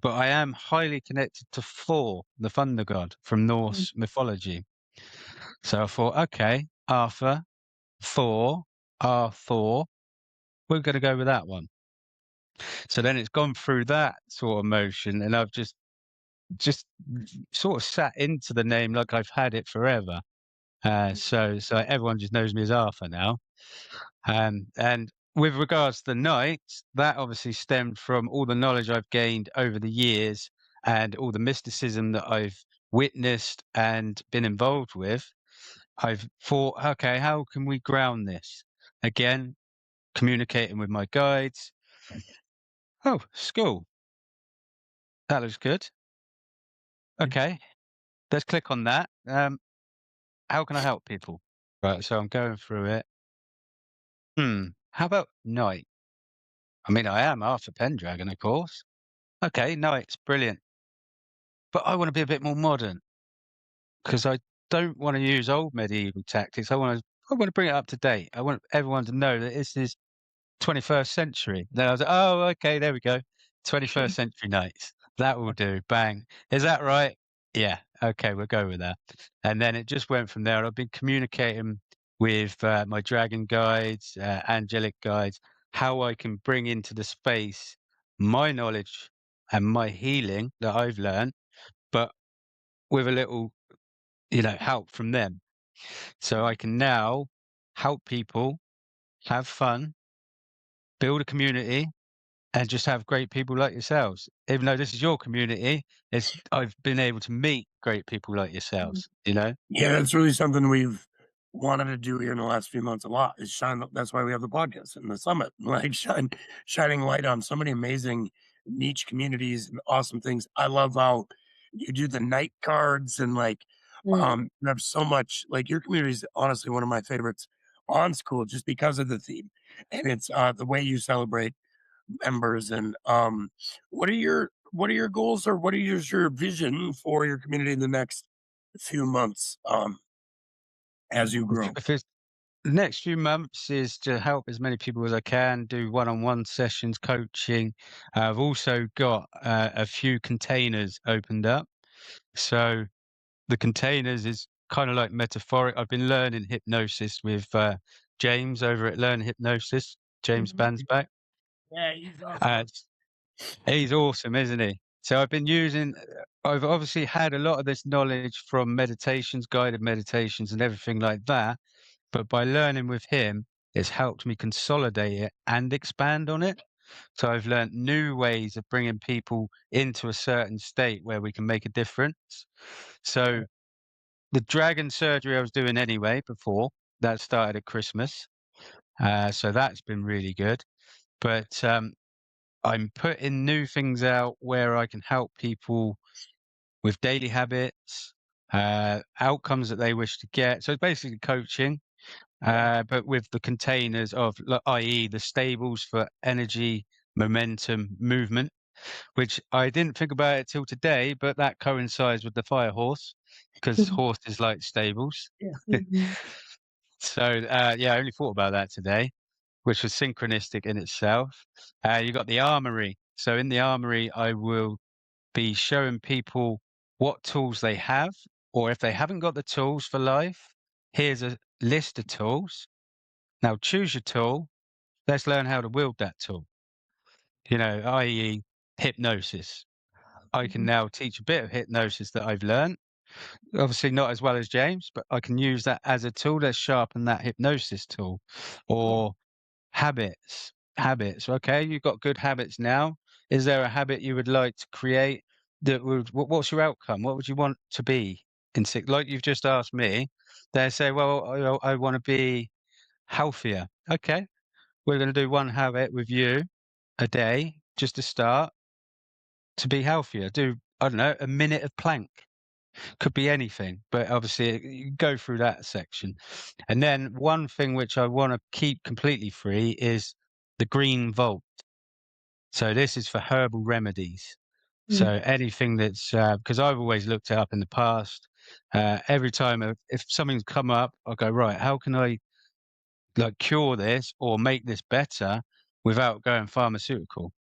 but I am highly connected to Thor, the thunder god from Norse mythology. So I thought, okay, Arthur, Thor, Arthur, we're going to go with that one. So then it's gone through that sort of motion, and I've just sort of sat into the name like I've had it forever. So everyone just knows me as Arthur now. And with regards to the Knights, that obviously stemmed from all the knowledge I've gained over the years and all the mysticism that I've witnessed and been involved with. I've thought, okay, how can we ground this? Again, communicating with my guides. Oh, school. That looks good. Okay, let's click on that. How can I help people? Right, so I'm going through it. How about Knight? I mean, I am Arthur Pendragon, of course. Okay, Knight's brilliant. But I want to be a bit more modern because I don't want to use old medieval tactics. I want to bring it up to date. I want everyone to know that this is 21st century. Then I was like, oh, okay, there we go. 21st Century Knights. That will do. Bang. Is that right? Yeah. Okay, we'll go with that. And then it just went from there. I've been communicating with my dragon guides, angelic guides, how I can bring into the space my knowledge and my healing that I've learned, but with a little, help from them. So I can now help people have fun, build a community, and just have great people like yourselves. Even though this is your community, I've been able to meet great people like yourselves, Yeah, that's really something we've wanted to do here in the last few months a lot is that's why we have the podcast and the summit, like shining light on so many amazing niche communities and awesome things. I love how you do the night cards and you have so much like your community is honestly one of my favorites on school just because of the theme. And it's the way you celebrate members and what are your goals or what is your vision for your community in the next few months as you grow? If it's the next few months is to help as many people as I can, do one-on-one sessions, coaching. I've also got a few containers opened up. So the containers is kind of like metaphoric. I've been learning hypnosis with James over at Learn Hypnosis, James Mhm. Bansback. Yeah, he's awesome. He's awesome, isn't he? So I've been using, I've obviously had a lot of this knowledge from meditations, guided meditations, and everything like that. But by learning with him, it's helped me consolidate it and expand on it. So I've learned new ways of bringing people into a certain state where we can make a difference. So the dragon surgery I was doing anyway before, that started at Christmas. So that's been really good. But I'm putting new things out where I can help people with daily habits, outcomes that they wish to get. So it's basically coaching, but with the containers of, i.e., the stables for energy, momentum, movement, which I didn't think about it till today, but that coincides with the fire horse because Mhm. horses like stables. Mhm. So, yeah, I only thought about that today, which was synchronistic in itself. You got the armory. So in the armory, I will be showing people what tools they have, or if they haven't got the tools for life, here's a list of tools. Now choose your tool. Let's learn how to wield that tool. I.e., hypnosis. I can Mhm. now teach a bit of hypnosis that I've learned. Obviously, not as well as James, but I can use that as a tool. Let's sharpen that hypnosis tool. Or habits. Habits. Okay, you've got good habits now. Is there a habit you would like to create that would, what's your outcome? What would you want to be in six? Like you've just asked me, they say, well, I want to be healthier. Okay, we're going to do one habit with you a day just to start to be healthier. Do, I don't know, a minute of plank. Could be anything, but obviously you go through that section. And then one thing which I want to keep completely free is the green vault. So this is for herbal remedies. Mhm. So anything that's because I've always looked it up in the past. Every time if something's come up, I go, right, how can I like cure this or make this better without going pharmaceutical?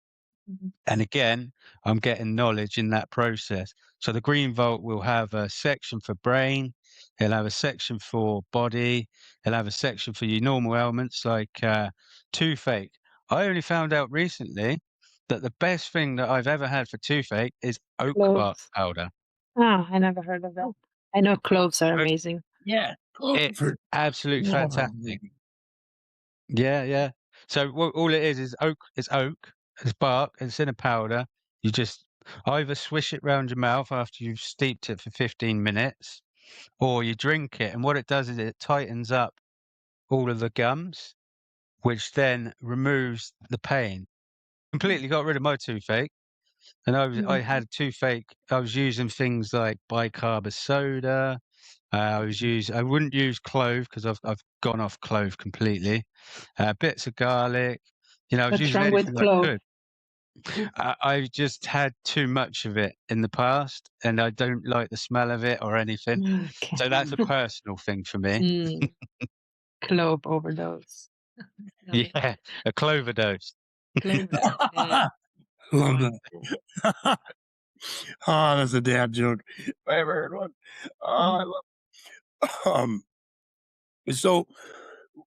Mhm. And again, I'm getting knowledge in that process. So the Green Vault will have a section for brain, it'll have a section for body, it'll have a section for your normal ailments like toothache. I only found out recently that the best thing that I've ever had for toothache is oak bark Cloves. powder. Ah, I never heard of that. I know cloves are Oak- amazing. Yeah, It's Clover. absolutely Clover. fantastic. Yeah, yeah. So all it is oak. It's oak. It's bark. It's in a powder. You just either swish it round your mouth after you've steeped it for 15 minutes, or you drink it. And what it does is it tightens up all of the gums, which then removes the pain. Completely got rid of my toothache. And I Mhm. had a toothache. I was using things like bicarb of soda. I wouldn't use clove because I've gone off clove completely. Bits of garlic. I was What's using wrong with anything I clove? could. I just had too much of it in the past, and I don't like the smell of it or anything. Okay. So that's a personal thing for me. Mm, clove overdose. No, Yeah, a clover dose. clove. Yeah. Love Wow. that. Oh, that's a dad joke. If I ever heard one. Oh, I Mm. love. So,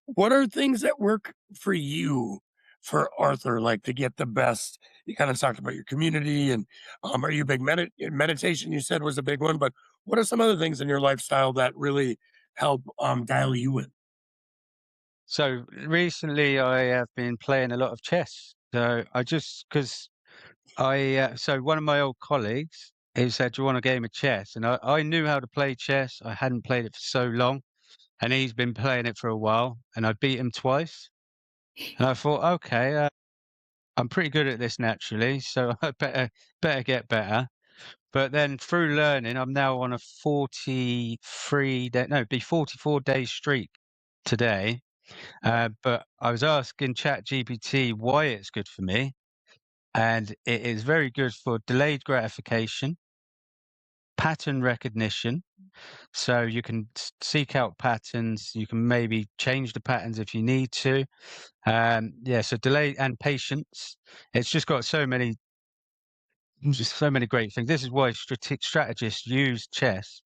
what are things that work for you for Arthur? Like to get the best. You kind of talked about your community, and are you a big meditation? You said was a big one, but what are some other things in your lifestyle that really help dial you in? So recently, I have been playing a lot of chess. So I just because so one of my old colleagues, he said, "Do you want a game of chess?" And I knew how to play chess. I hadn't played it for so long, and he's been playing it for a while, and I beat him twice. And I thought, okay, I'm pretty good at this naturally, so I better get better. But then through learning, I'm now on a 43 day, no, be 44-day streak today. But I was asking ChatGPT why it's good for me, and it is very good for delayed gratification. pattern recognition. So you can seek out patterns. You can maybe change the patterns if you need to. So delay and patience. It's just got so many great things. This is why strategists use chess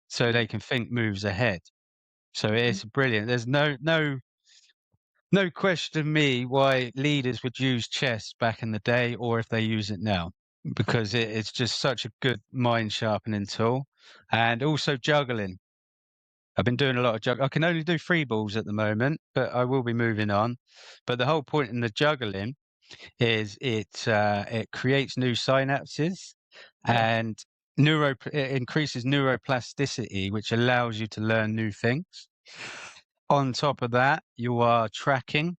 so they can think moves ahead. So it's brilliant. There's no question to me why leaders would use chess back in the day or if they use it now, because it's just such a good mind sharpening tool. And also juggling. I've been doing a lot of juggling. I can only do 3 balls at the moment, but I will be moving on. But the whole point in the juggling is it creates new synapses and it increases neuroplasticity, which allows you to learn new things. On top of that, you are tracking.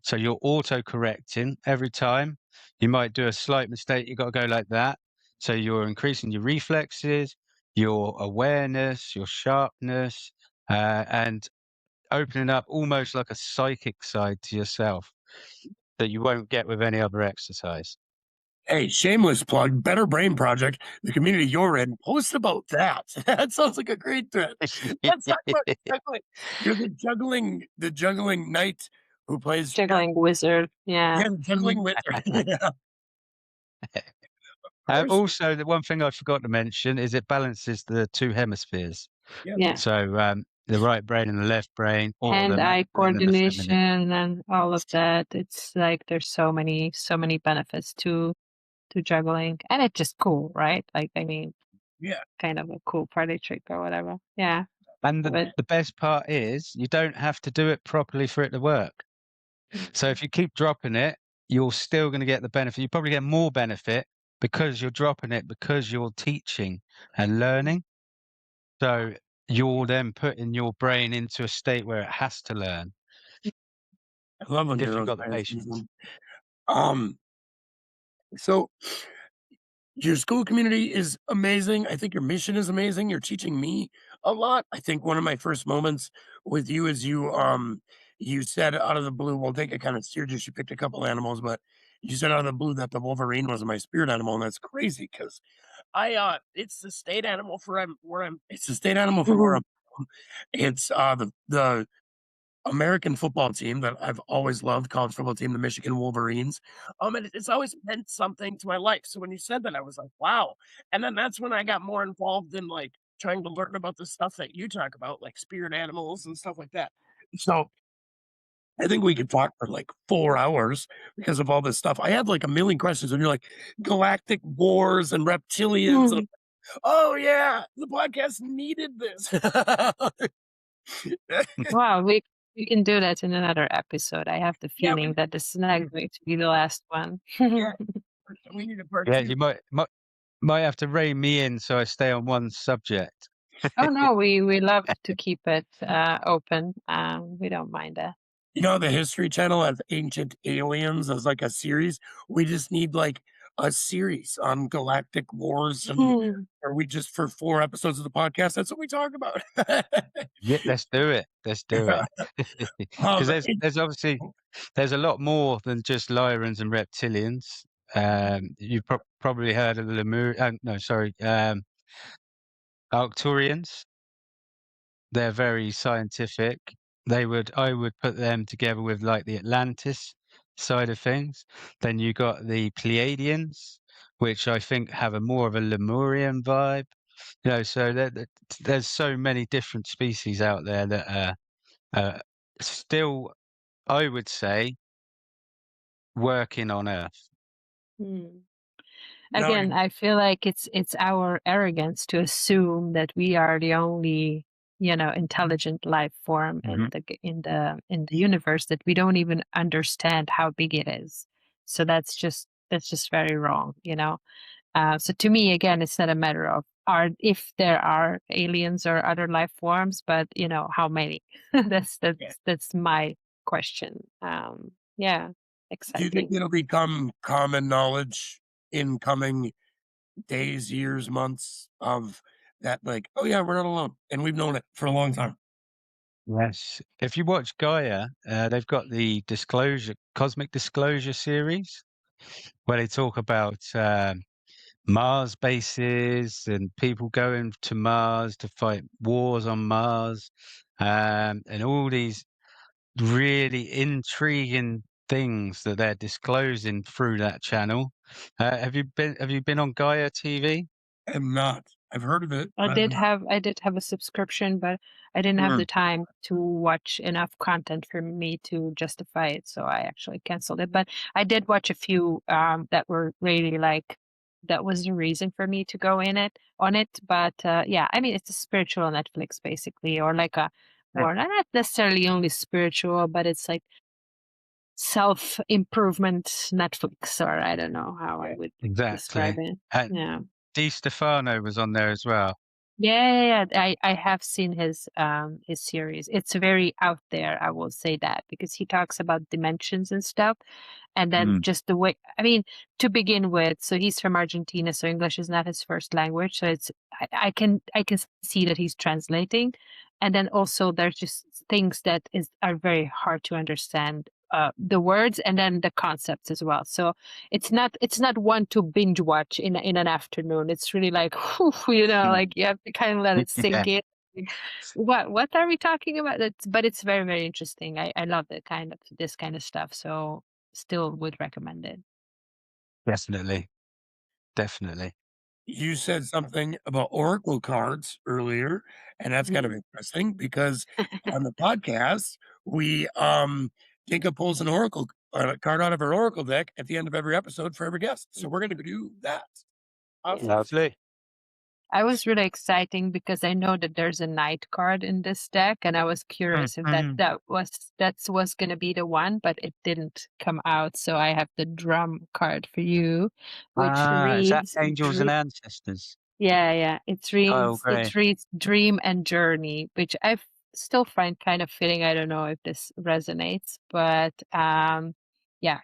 So you're auto-correcting every time. You might do a slight mistake, you've got to go like that. So you're increasing your reflexes, your awareness, your sharpness, and opening up almost like a psychic side to yourself that you won't get with any other exercise. Hey, shameless plug, Better Brain Project, the community you're in, post about that. That sounds like a great thread. Let's talk about juggling. You're the juggling knight who plays chess. Juggling wizard. Yeah. Yeah, the juggling wizard. Yeah. Also, the one thing I forgot to mention is it balances the 2 hemispheres. Yeah. So the right brain and the left brain, all of them Hand-eye masculine and the feminine. coordination and all of that. It's like there's so many benefits to juggling, and it's just cool, right? Like, I mean, Yeah. kind of a cool party trick or whatever. Yeah. And But the best part is you don't have to do it properly for it to work. So if you keep dropping it, you're still going to get the benefit. You probably get more benefit because you're dropping it, because you're teaching and learning. So you're then putting your brain into a state where it has to learn. I love when If you're you've those got the kind of patience. season. So your school community is amazing. I think your mission is amazing. You're teaching me a lot. I think one of my first moments with you is you said out of the blue, well, Dinka kind of steered you. She picked a couple animals, but you said out of the blue that the Wolverine was my spirit animal, and that's crazy because it's the state animal for where I'm it's the state animal for where I'm from. It's the American football team that I've always loved, college football team, the Michigan Wolverines. And it's always meant something to my life. So when you said that, I was like, wow. And then that's when I got more involved in like trying to learn about the stuff that you talk about, like spirit animals and stuff like that. So I think we could talk for like 4 hours because of all this stuff. I had like a million questions, and you're like galactic wars and reptilians. And, oh yeah, the podcast needed this. wow, we can do that in another episode. I have the Yeah, feeling that this is not going to be the last one. yeah, we need a part Yeah, two. you might have to rein me in so I stay on one subject. Oh no, we love to keep it open. We don't mind that. You know, the History Channel has Ancient Aliens as like a series. We just need like a series on galactic wars, and or we just for 4 episodes of the podcast. That's what we talk about. Yeah, let's do it. Let's do it. Because It- there's obviously there's a lot more than just Lyrans and reptilians. You've probably heard of the Lemur. No, sorry, Arcturians. They're very scientific. I would put them together with like the Atlantis side of things. Then you got the Pleiadians, which I think have a more of a Lemurian vibe. So there's so many different species out there that are still, I would say, working on Earth. Hmm. no, Again, I feel like it's our arrogance to assume that we are the only, intelligent life form in the universe, that we don't even understand how big it is. So that's just very wrong. So to me, again, it's not a matter of if there are aliens or other life forms, but how many. that's that's yeah. that's my question. Yeah, Do you think exciting. it'll become common knowledge in coming days, years, months of that? Like, oh yeah, we're not alone, and we've known it for a long time. Yes. If you watch Gaia, they've got the Cosmic Disclosure series, where they talk about Mars bases and people going to Mars to fight wars on Mars, and all these really intriguing things that they're disclosing through that channel. Have you been on Gaia TV? I'm not. I've heard of it, I but I'm did not. have a subscription, but I didn't have the Mm, time to watch enough content for me to justify it, so I actually canceled it. But I did watch a few that were really like that was the reason for me to go in it on it. But yeah, I mean it's a spiritual Netflix basically, or like a Yeah. or not necessarily only spiritual, but it's like self improvement Netflix, or I don't know how I would describe exactly. it. And Yeah. Di Stefano was on there as well. Yeah. I have seen his series. It's very out there, I will say that, because he talks about dimensions and stuff. And then Mm. just the way, I mean, to begin with, so he's from Argentina, so English is not his first language. So it's I can see that he's translating. And then also there's just things that are very hard to understand. The words and then the concepts as well. So it's not one to binge watch in an afternoon. It's really like like you have to kind of let it Yeah, sink in. Like, what are we talking about? But it's very, very interesting. I love this kind of stuff. So still would recommend it. definitely, definitely. You said something about oracle cards earlier, and that's kind of Mhm. interesting because on the podcast, we Dinka pulls an oracle card out of her oracle deck at the end of every episode for every guest. So we're gonna do that. Awesome. Lovely. I was really exciting because I know that there's a knight card in this deck, and I was curious if that Mhm. was going to be the one, but it didn't come out. So I have the drum card for you, which Is that reads angels and ancestors? yeah. It Kyle reads Gray. dream and journey, which I still find kind of fitting. I don't know if this resonates, but yeah,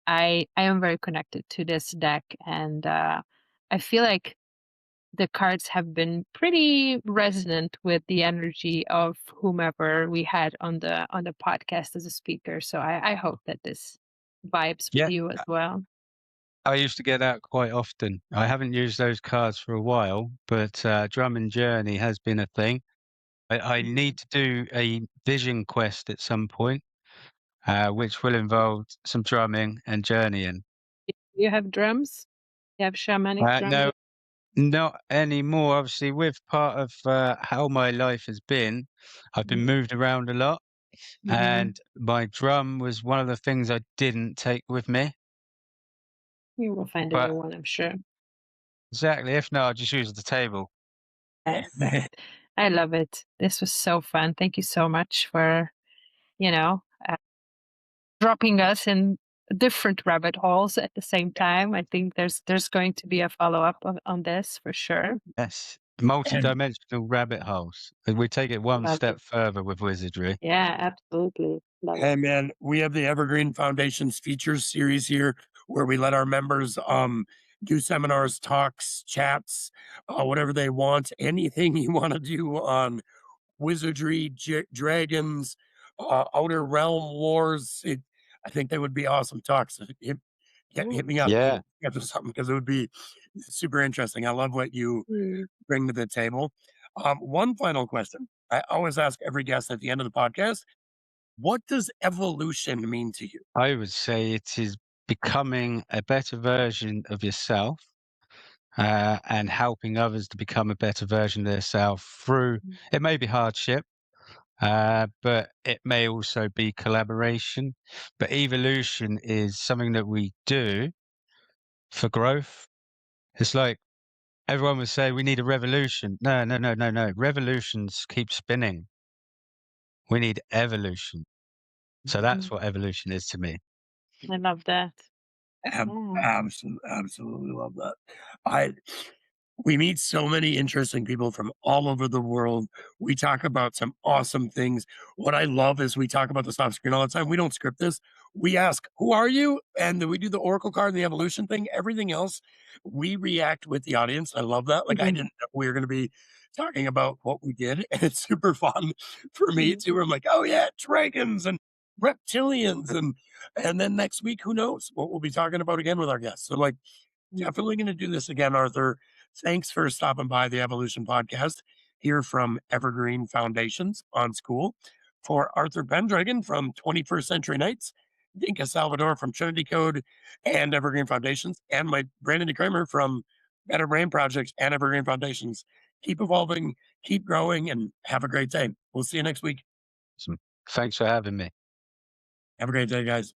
I am very connected to this deck, and I feel like the cards have been pretty resonant with the energy of whomever we had on the podcast as a speaker. So I hope that this vibes with Yeah, you as well. I used to get that quite often. I haven't used those cards for a while, but Drum and Journey has been a thing. I Mhm. need to do a vision quest at some point, which will involve some drumming and journeying. You have drums? You have shamanic drums? No, not anymore. Obviously, with part of how my life has been, I've been Mhm. moved around a lot, Mhm. and my drum was one of the things I didn't take with me. You will find a But new one, I'm sure. exactly, if not, I'll just use the table. I love it. This was so fun. Thank you so much for, you know, dropping us in different rabbit holes at the same time. I think there's going to be a follow up on this for sure. Yes, And multi-dimensional rabbit holes. And we take it one Love it. step further with wizardry. Yeah, absolutely. Love it. hey man, we have the Evergreen Foundation's features series here where we let our members do seminars, talks, chats, whatever they want, anything you want to do on wizardry, dragons, outer realm wars. I think they would be awesome talks. Hit Mm. me up Yeah. to schedule something because it would be super interesting. I love what you Mm. bring to the table. One final question. I always ask every guest at the end of the podcast, what does evolution mean to you? I would say it is becoming a better version of yourself, and helping others to become a better version of themselves through it may be hardship, but it may also be collaboration. But evolution is something that we do for growth. It's like everyone would say we need a revolution. No, no, no, no, no. Revolutions keep spinning. We need evolution. So that's Mhm. what evolution is to me. I love that. Yeah. Absolutely love that. I We meet so many interesting people from all over the world. We talk about some awesome things. What I love is we talk about this off screen all the time. We don't script this. We ask, "Who are you?" And then we do the oracle card and the evolution thing. Everything else, we react with the audience. I love that. Like I Mhm. didn't know we were going to be talking about what we did, and it's super fun for me Mhm. too. I'm like, "Oh yeah, dragons and reptilians," and then next week, who knows what we'll be talking about again with our guests. So like Definitely going to do this again, Arthur. Thanks for stopping by the Evolution Podcast here from Evergreen Foundations on School. For Arthor Pendragon from 21st Century Knights, Dinka Salvador from Trinity Code and Evergreen Foundations, and my Brandon Kramer from Better Brain Projects and Evergreen Foundations. Keep evolving, keep growing, and have a great day. We'll see you next week. Awesome. Thanks for having me. Have a great day, guys.